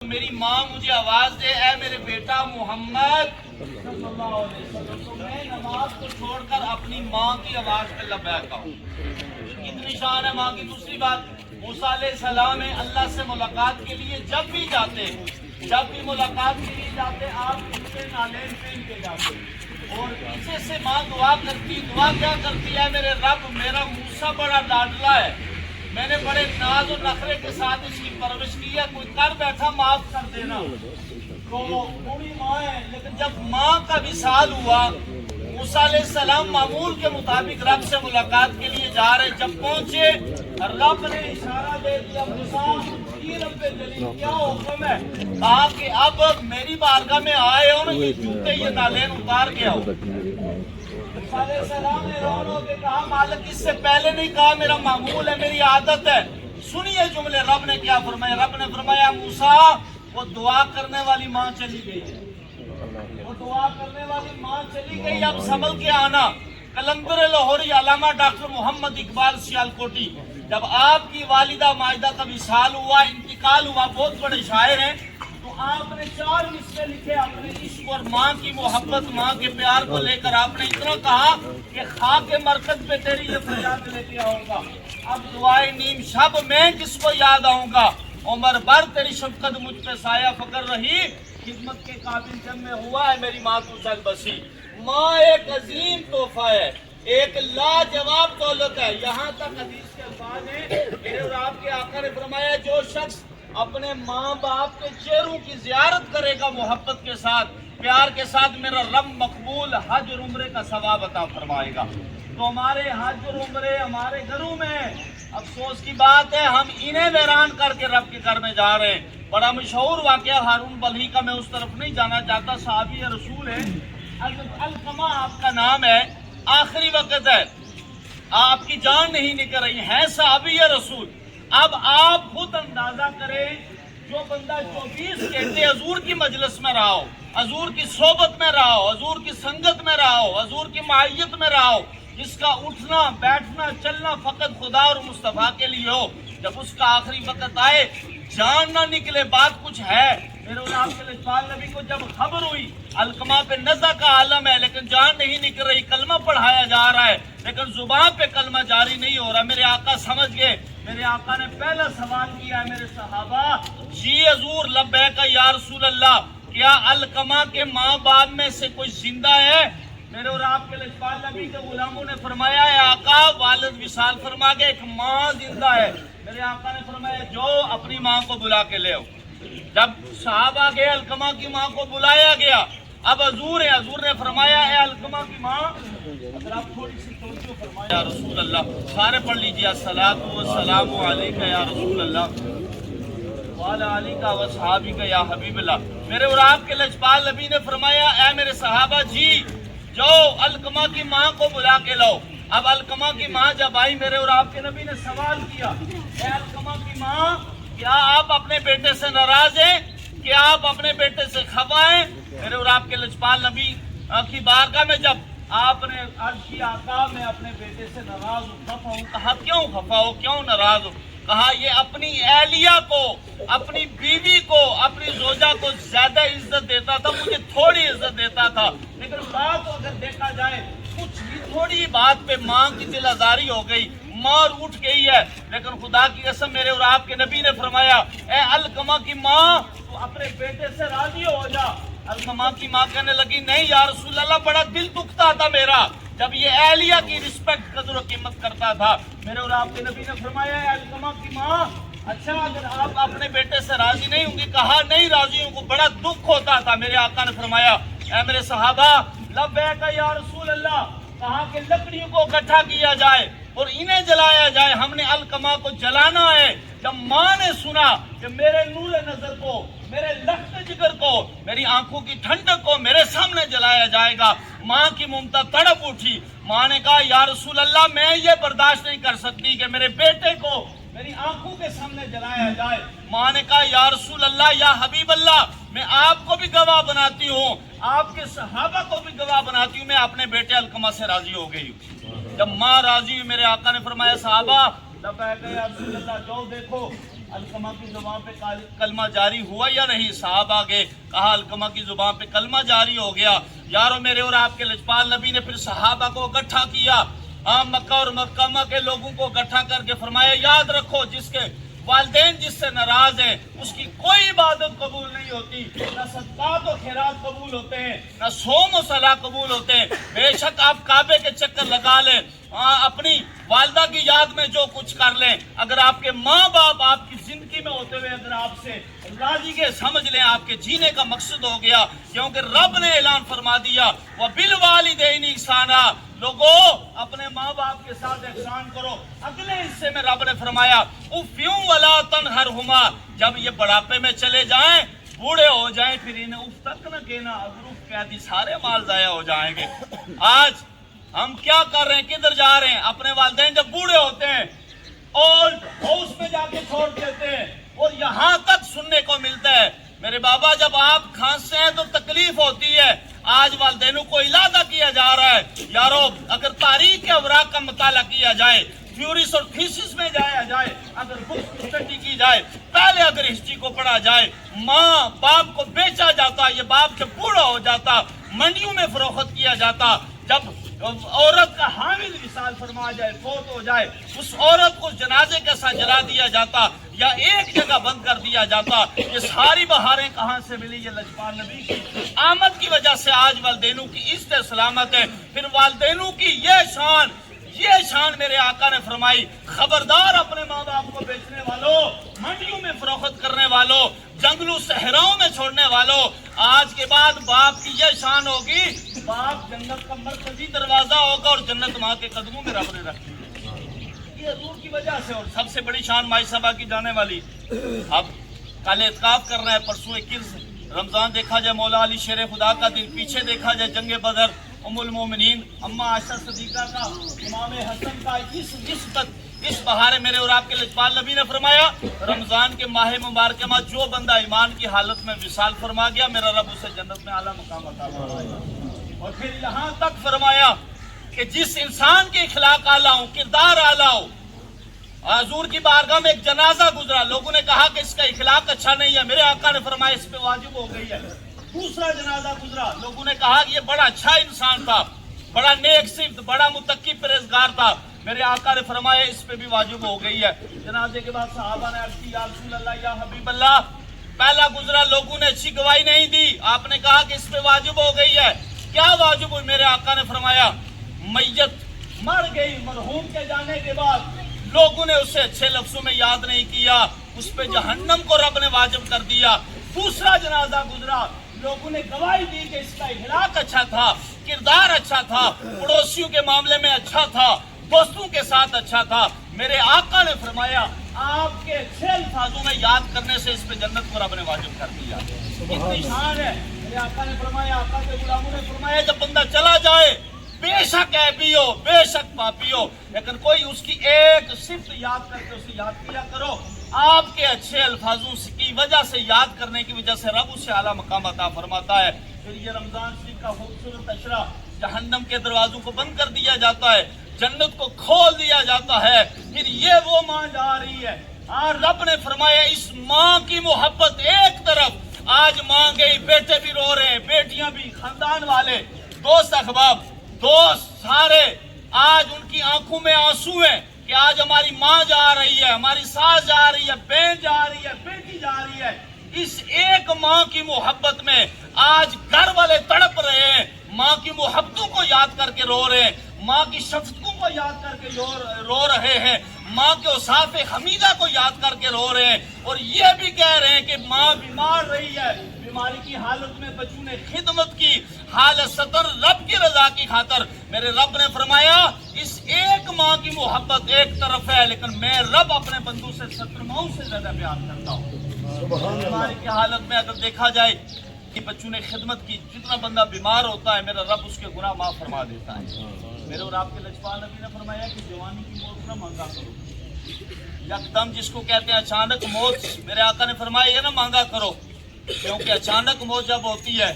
میری ماں مجھے آواز دے اے میرے بیٹا محمد صلی اللہ علیہ وسلم، تو میں نماز کو چھوڑ کر اپنی ماں کی آواز پہ لبیک کہوں۔ کتنی شان ہے ماں کی۔ دوسری بات، موسیٰ علیہ السلام اللہ سے ملاقات کے لیے جب بھی ملاقات کے لیے جاتے آپ ان کے نالین پہن کے جاتے، اور پیچھے سے ماں دعا کرتی۔ دعا کیا کرتی ہے؟ میرے رب، میرا موسیٰ بڑا لاڈلا ہے، میں نے بڑے ناز و نخرے کے ساتھ اس کی پرورش کی ہے، کوئی کر بیٹھا معاف کر دینا۔ تو بوڑھی ماں ہے، لیکن جب ماں کا وصال ہوا، موسیٰ علیہ السلام معمول کے مطابق رب سے ملاقات کے لیے جا رہے، جب پہنچے رب نے اشارہ دے دیا، موسیٰ رب جلیل کیا حکم ہے؟ کہا کہ اب میری بارگاہ میں آئے ہو نا، یہ جوتے یہ نالین اتار کے آؤ۔ موسیٰ علیہ السلام نے روان ہو کے کہا مالک اس سے پہلے نہیں کہا، میرا معمول ہے، میری عادت ہے۔ سنیے جملے رب نے کیا فرمایا۔ رب نے فرمایا موسیٰ وہ دعا کرنے والی ماں چلی گئی ہے، وہ دعا کرنے والی ماں چلی گئی، اب سنبھل کے آنا۔ قلندر لاہوری علامہ ڈاکٹر محمد اقبال سیالکوٹی، جب آپ کی والدہ ماجدہ کا وصال ہوا، انتقال ہوا، بہت بڑے شاعر ہیں، تو آپ نے 4 مصرے لکھے اپنے عشق اور ماں کی محبت، ماں کے پیار کو لے کر۔ آپ نے اتنا کہا کہ خاک مرکز پہ تیری یہ فریاد لے کے آؤں گا، اب دعائے نیم شب میں کس کو یاد آؤں گا، عمر بھر تیری شفقت مجھ پہ سایہ فکر رہی، خدمت کے قابل جب میں ہوا ہے میری ماں تو چل بسی۔ ماں ایک عظیم تحفہ ہے، ایک لاجواب دولت ہے۔ یہاں تک حدیث کے الفاظ ہیں، میرے اور آپ کے آقا نے فرمایا جو شخص اپنے ماں باپ کے چہروں کی زیارت کرے گا محبت کے ساتھ، پیار کے ساتھ، میرا رب مقبول حج اور عمرے کا ثواب عطا فرمائے گا۔ تو ہمارے حج اور عمرے ہمارے گھروں میں، افسوس کی بات ہے ہم انہیں ویران کر کے رب کے گھر میں جا رہے ہیں۔ بڑا مشہور واقعہ ہارون بلخی کا، میں اس طرف نہیں جانا چاہتا، صحابی رسول ہے، علقمہ آپ کا نام ہے، آخری وقت ہے، آپ کی جان نہیں نکل رہی ہے، صحابی رسول۔ اب آپ خود اندازہ کریں، جو بندہ 24 گھنٹے حضور کی مجلس میں رہا ہو، حضور کی صحبت میں رہا ہو، حضور کی سنگت میں رہا ہو، حضور کی معیت میں رہا ہو، جس کا اٹھنا بیٹھنا چلنا فقط خدا اور مصطفیٰ کے لیے ہو، جب اس کا آخری وقت آئے جان نہ نکلے، بات کچھ ہے۔ میرے اور آپ کے لجپال نبی کو جب خبر ہوئی علقمہ پہ نزع کا عالم ہے لیکن جان نہیں نکل رہی، کلمہ پڑھایا جا رہا ہے لیکن زبان پہ کلمہ جاری نہیں ہو رہا، میرے آقا سمجھ گئے۔ میرے آقا نے پہلا سوال کیا ہے، میرے صحابہ جی حضور لبیک یا رسول اللہ، کیا علقمہ کے ماں باپ میں سے کوئی زندہ ہے؟ میرے اور آپ کے لجپال نبی کے غلاموں نے فرمایا ہے آقا والد وصال فرما گئے، ایک ماں زندہ ہے۔ میرے آقا نے فرمایا جو اپنی ماں کو بلا کے لے آؤ۔ جب صحابہ گئے علقمہ کی ماں کو بلایا گیا، اب حضور ہے، حضور نے فرمایا اے علقمہ کی ماں، اگر آپ تھوڑی سی توجہ فرمائیں یا رسول اللہ، سارے پڑھ لیجیے الصلاۃ والسلام علیک یا رسول اللہ وعلی آلک و صحابک یا حبیب اللہ۔ میرے اور آپ کے لجپال نبی نے فرمایا اے میرے صحابہ جی جو علقمہ کی ماں کو بلا کے لاؤ۔ اب علقمہ کی ماں جب آئی، میرے اور آپ کے نبی نے سوال کیا اے علقمہ کی ماں، کیا آپ اپنے بیٹے سے ناراض ہیں؟ کیا آپ اپنے بیٹے سے خفا ہیں؟ میرے اور آپ کے لجپال نبی کی بارگاہ میں جب آپ نے عرض کیا آقا میں اپنے بیٹے سے ناراض ہوں، خفا ہوں، کہا کیوں خفا ہو، کیوں ناراض ہو؟ کہا یہ اپنی اہلیہ کو، اپنی بیوی کو، اپنی زوجہ کو زیادہ عزت دیتا تھا، مجھے تھوڑی عزت دیتا تھا، لیکن بات اگر دیکھا جائے کچھ بھی تھوڑی بات پہ ماں کی دل آزاری ہو گئی، ماں اٹھ گئی ہے، لیکن خدا کی قسم میرے اور آپ کے نبی نے فرمایا اے علقمہ کی ماں تو اپنے بیٹے سے راضی ہو جا۔ علقمہ کی ماں کہنے لگی نہیں یا رسول اللہ بڑا دل دکھتا تھا میرا جب یہ اہلیہ کی رسپیکٹ قدر و قیمت کرتا تھا۔ میرے اور آپ کے نبی نے فرمایا اے علقمہ کی ماں اچھا اگر آپ اپنے بیٹے سے راضی نہیں ہوں گی؟ کہا نہیں راضی ہوں، کو بڑا دکھ ہوتا تھا۔ میرے آقا نے فرمایا اے میرے صحابہ لبیک یا رسول اللہ، کہا کہ لکڑیوں کو اکٹھا کیا جائے اور انہیں جلایا جائے، ہم نے علقمہ کو جلانا ہے۔ جب ماں نے سنا کہ میرے نور نظر کو، میرے لخت جگر کو، میری آنکھوں کی ٹھنڈک کو میرے سامنے جلایا جائے گا، ماں کی ممتا تڑپ اٹھی۔ ماں نے کہا یا رسول اللہ میں یہ برداشت نہیں کر سکتی کہ میرے بیٹے کو میری آنکھوں کے سامنے جلایا جائے۔ ماں نے کہا یا رسول اللہ یا حبیب اللہ میں آپ کو بھی گواہ بناتی ہوں، آپ کے صحابہ کو بھی گواہ بناتی ہوں، میں اپنے بیٹے علقمہ سے راضی ہو گئی ہوں۔ جب ماں راضی ہوئی، میرے آقا نے فرمایا صحابہ لبیک یا رسول اللہ جو دیکھو علقمہ کی زبان پہ کلمہ جاری ہوا یا نہیں؟ صحابہ آگے کہا علقمہ کی زبان پہ کلمہ جاری ہو گیا۔ یارو میرے اور آپ کے لجپال نبی نے پھر صحابہ کو اکٹھا کیا، مکہ اور مکہ کے لوگوں کو اکٹھا کر کے فرمایا یاد رکھو جس کے والدین جس سے ناراض ہیں اس کی کوئی عبادت قبول نہیں ہوتی، نہ صدقات و خیرات قبول ہوتے ہیں، نہ صوم و صلاح قبول ہوتے ہیں۔ بے شک آپ کعبے کے چکر لگا لیں، اپنی والدہ کی یاد میں جو کچھ کر لیں، اگر آپ کے ماں باپ آپ کی زندگی میں ہوتے ہوئے اگر آپ سے راضی کے سمجھ لیں آپ کے جینے کا مقصد ہو گیا، کیونکہ رب نے اعلان فرما دیا وَبِالْوَالِدَيْنِ إِحْسَانًا، لوگو اپنے ماں باپ کے ساتھ احسان کرو۔ اگلے حصے میں رب نے فرمایا اُفْ وَلَا تَنْهَرْهُمَا، جب یہ بڑھاپے میں چلے جائیں بوڑھے ہو جائیں پھر انہیں اف تک نہ کہنا، اگر اف کہہ دی سارے مال ضائع ہو جائیں گے۔ آج ہم کیا کر رہے ہیں، کدھر جا رہے ہیں؟ اپنے والدین جب بوڑھے ہوتے ہیں اولڈ ہاؤس میں جا کے چھوڑ دیتے ہیں، اور یہاں تک سننے کو ملتا ہے میرے بابا جب آپ کھانستے ہیں تو تکلیف ہوتی ہے۔ آج والدینوں کو علادہ کیا جا رہا ہے۔ یارو اگر تاریخ اوراق کا مطالعہ کیا جائے، تھیوریز اور تھیسس میں جایا جائے، اگر بکس کی اسٹڈی کی جائے، پہلے اگر ہسٹری کو پڑھا جائے، ماں باپ کو بیچا جاتا، یہ باپ جب بوڑھا ہو جاتا منڈیوں میں فروخت کیا جاتا، جب عورت کا حامل وصال فرما جائے فوت ہو جائے اس عورت کو جنازے کے ساتھ جلا دیا جاتا یا ایک جگہ بند کر دیا جاتا۔ یہ ساری بہاریں کہاں سے ملی؟ یہ لجپال نبی کی آمد کی وجہ سے آج والدینوں کی عزت سلامت ہے۔ پھر والدینوں کی یہ شان میرے آقا نے فرمائی، خبردار اپنے ماں باپ کو بیچنے والوں، منڈیوں میں فروخت کرنے والوں، جنگلوں صحراؤں میں چھوڑنے والوں، آج کے بعد باپ کی یہ شان ہوگی، باپ جنت کا مرکزی دروازہ ہوگا اور جنت ماں کے قدموں میں رب نے رکھی ہے۔ یہ حضور کی وجہ سے، اور سب سے بڑی شان مائی صاحبہ کی جانے والی۔ اب کل اعتکاف کر رہے ہیں، پرسوں 21 رمضان دیکھا جائے مولا علی شیر خدا کا دن، پیچھے دیکھا جائے جنگ بدر، ام المومنین اما عائشہ صدیقہ کا، امام حسن کا، اس بہارے میرے اور آپ کے لجپال نبی نے فرمایا رمضان کے ماہ مبارکہ میں جو بندہ ایمان کی حالت میں وصال فرما گیا میرا رب اسے جنت میں اعلیٰ مقام عطا فرمائے۔ اور پھر یہاں تک فرمایا کہ جس انسان کے اخلاق اعلیٰ ہوں، کردار اعلیٰ ہو، حضور کی بارگاہ میں ایک جنازہ گزرا، لوگوں نے کہا کہ اس کا اخلاق اچھا نہیں ہے، میرے آقا نے فرمایا اس پہ واجب ہو گئی ہے۔ دوسرا جنازہ گزرا، لوگوں نے کہا کہ یہ بڑا اچھا انسان تھا، بڑا نیک صفت، بڑا متقی پرہیزگار تھا، میرے آقا نے فرمایا اس پہ بھی واجب ہو گئی ہے۔ جنازے کے بعد صحابہ نے عرض کی یا رسول اللہ یا حبیب اللہ، پہلا گزرا لوگوں نے اچھی گواہی نہیں دی، آپ نے کہا کہ اس پہ واجب ہو گئی ہے، کیا واجب ہوئی؟ میرے آقا نے فرمایا میت مر گئی، مرحوم کے جانے کے بعد لوگوں نے اسے اچھے لفظوں میں یاد نہیں کیا، اس پہ جہنم کو رب نے واجب کر دیا۔ دوسرا جنازہ گزرا، لوگوں نے گواہی دی کہ اس کا اخلاق اچھا تھا، کردار اچھا تھا، پڑوسیوں کے معاملے میں اچھا تھا، دوستوں کے ساتھ اچھا تھا، میرے آقا نے فرمایا آپ کے اچھے الفاظوں میں یاد کرنے سے اس پہ جنت کو رب نے واجب کر دیا۔ اتنی شان ہے میرے آقا نے فرمایا، آقا کے غلاموں نے فرمایا جب بندہ چلا جائے بے شک عیبی ہو، بے شک پاپی ہو، لیکن کوئی اس کی ایک صفت یاد کر کے اسے یاد کیا کرو، آپ کے اچھے الفاظوں کی وجہ سے، یاد کرنے کی وجہ سے رب اسے اعلیٰ مقام عطا فرماتا ہے۔ پھر یہ رمضان شریف کا خوبصورت اشرا، جہنم کے دروازوں کو بند کر دیا جاتا ہے، جنت کو کھول دیا جاتا ہے، پھر یہ وہ ماں جا رہی ہے، اور رب نے فرمایا اس ماں کی محبت ایک طرف، آج ماں گئی، بیٹے بھی رو رہے ہیں، بیٹیاں بھی، خاندان والے، دوست احباب، دوست سارے، آج ان کی آنکھوں میں آنسو ہیں کہ آج ہماری ماں جا رہی ہے، ہماری ساس جا رہی ہے، بہن جا رہی ہے، بیٹی جا رہی ہے۔ اس ایک ماں کی محبت میں آج گھر والے تڑپ رہے ہیں، ماں کی محبتوں کو یاد کر کے رو رہے ہیں، ماں کی شفقتوں کو یاد کر کے رو رہے ہیں، ماں کے اوصاف حمیدہ کو یاد کر کے رو رہے ہیں، اور یہ بھی کہہ رہے ہیں کہ ماں بیمار رہی ہے، بیماری کی حالت میں بچوں نے خدمت کی، حالت ستر رب کی رضا کی خاطر۔ میرے رب نے فرمایا اس ایک ماں کی محبت ایک طرف ہے، لیکن میں رب اپنے بندوں سے 70 ماؤں سے زیادہ پیار کرتا ہوں۔ بیماری کی حالت میں اگر دیکھا جائے کہ بچوں نے خدمت کی، جتنا بندہ بیمار ہوتا ہے میرا رب اس کے گناہ معاف فرما دیتا ہے۔ میرے اور آپ کے لجپال نبی نے فرمایا کہ جوانی کی موت نہ مانگا کرو، یکدم جس کو کہتے ہیں اچانک موت، میرے آقا نے فرمایا یہ نہ مانگا کرو، کیونکہ اچانک موت جب ہوتی ہے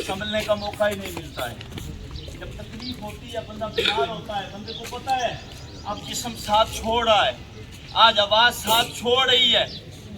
سنبھلنے کا موقع ہی نہیں ملتا ہے۔ جب تکلیف ہوتی ہے، بندہ بیمار ہوتا ہے، بندے کو پتا ہے اب جسم ساتھ چھوڑ رہا ہے، آج آواز ساتھ چھوڑ رہی ہے،